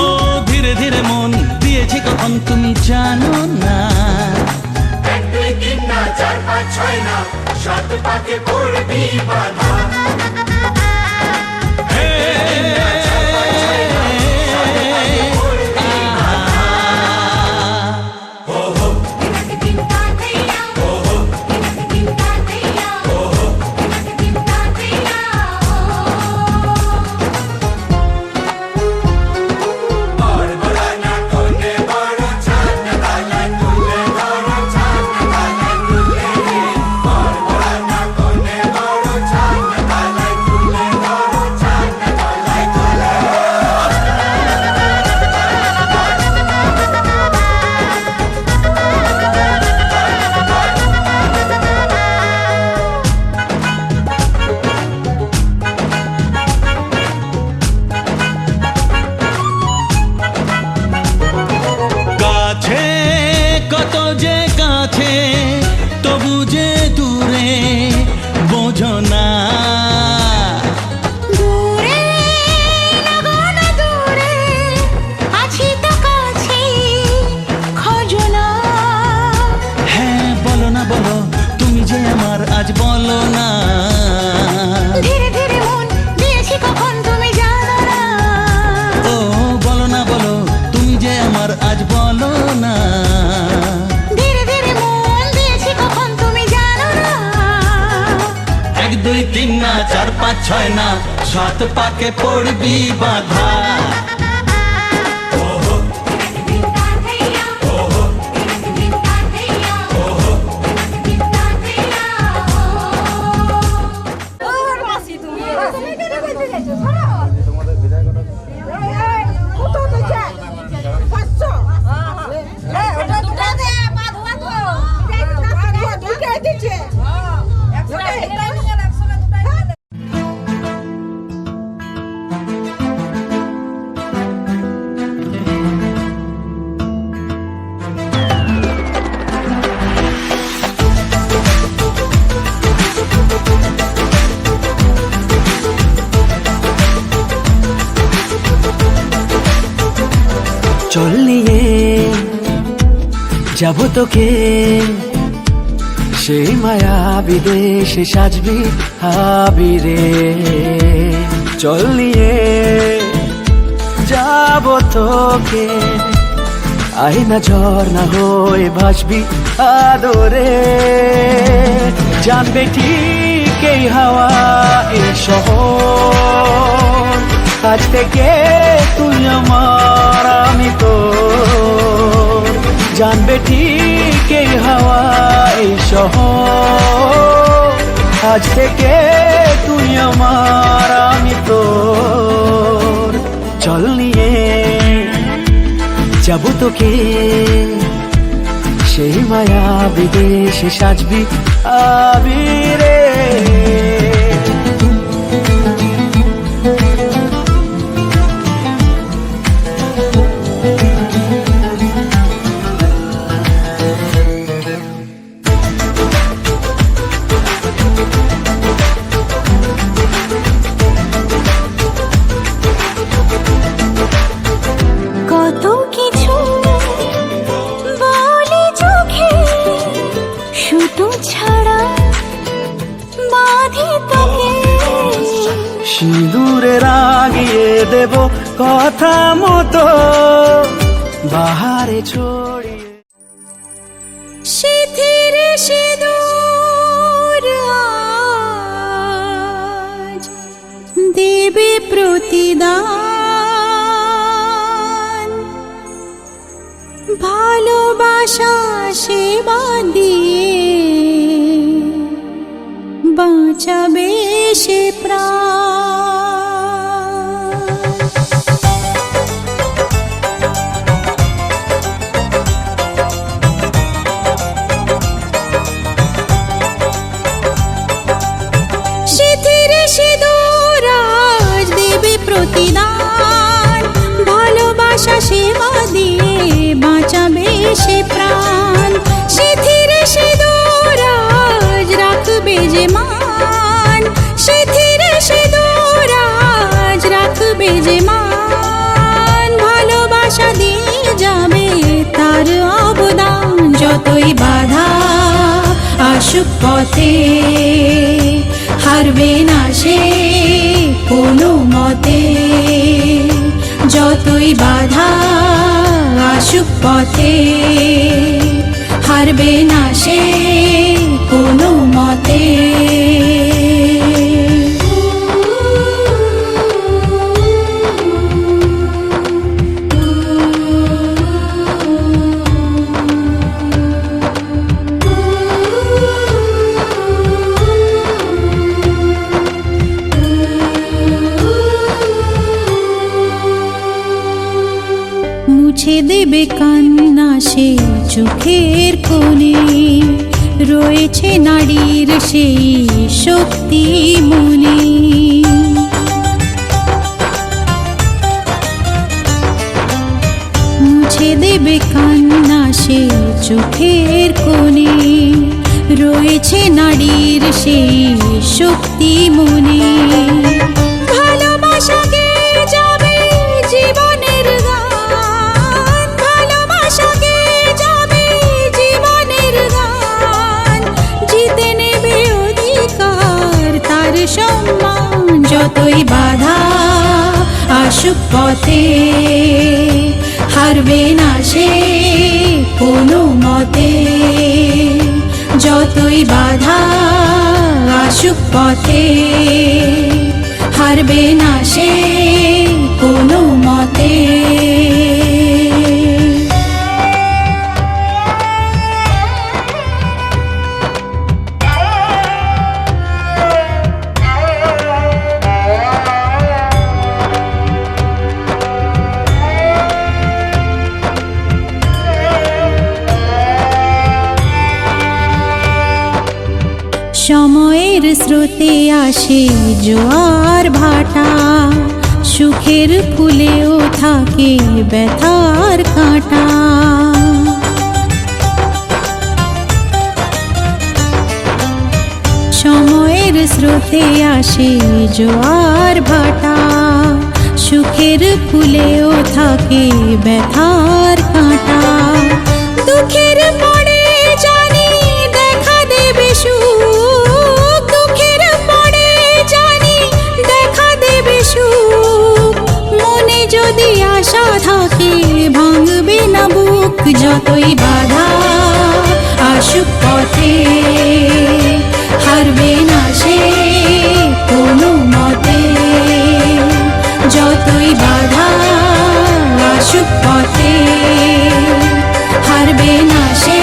ও ধীরে ধীরে মন দিয়েছি কখন তুমি জানো না। 1 2 3 না 4 5 6 না 7 পাকে পড়বি বাঁধা। কাছে কত যে কাছে তবু যে দূরে বোঝো না। দূরে লাগানো দূরে আছি তো কাছে খোঁজো না। হ্যাঁ বলো না বলো তুমি যে আমার আজ বলো না। ধীরে ধীরে মন দিয়েছি কখন তুমি জানো না। ও বলো না বলো তুমি যে আমার আজ বলো না। ধীরে ধীরে মন দিয়েছি কখন তুমি জানো না। 1 2 3 না 4 5 6 না 7 পাকে পড়বি বাঁধা। চল নিয়ে যাব তোকে সেই মায়া বিদেশে সাজবি আবিরে। চল নিয়ে যাব তোকে আইনা ঝর্ণা হয়ে ভাসবি আদরে। জানবে ঠিক এই হাওয়া এই শহর, আজ থেকে তুই আমার আমি তোর। জানবে ঠিক এই হাওয়া এই শহর, আজ থেকে তুই আমার আমি তোর। চল নিয়ে যাব তোকে সেই মায়া বিদেশে সাজবি আবিরে। দেব কথা মতো বাহারে ছড়িয়ে। শিথির সিঁদুর আজ দেবে প্রতিদান, ভালোবাসা সেবা দিয়ে বাঁচাবে সে প্রাণ। শিথির সিঁদুর আজ দেবে প্রতিদান, ভালোবাসা সেবা দিয়ে বাঁচাবে সে প্রাণ। শিথির সিঁদুর আজ রাখবে যে মান, শিথির সিঁদুর আজ রাখবে যে মান, ভালোবাসা দিয়ে যাবে তার অবদান। যতই বাধা আসুক পথে হারবে না সে কোনো মতে, যতই বাধা আসুক পথে হারবে না সে কোনো মতে। মুছে দেবে কান্না সে চোখের কোণে, রয়েছে নারীর সেই শক্তি মনে। মুছে দেবে কান্না সে চোখের কোণে, রয়েছে নারীর সেই শক্তি মনে। ভালোবাসাকে যাবে জীবনের গান, ভালোবাসাকে যাবে জীবনের গান, জিতে নেবে অধিকার তার সম্মান। যতই বাধা আসুক পথে হারবে না সে কোনো মতে, যতই বাধা আসুক পথে হারবে না সে কোনো মতে। সময়ের স্রোতে আসে জোয়ার ভাটা, সুখের ফুলেও থাকে ব্যথার কাঁটা। সময়ের স্রোতে আসে জোয়ার ভাটা, সুখের ফুলেও থাকে ব্যথার কাঁটা। দুঃখের পরে জানি দেখা দেবে সুখ, দুঃখের পরে জানি দেখা দেবে সুখ, মনে যদি আশা থাকে ভাঙবে না বুক। যতই বাধা আসুক পথে হারবে না সে কোনো মতে, যতই বাধা আসুক পথে হারবে না সে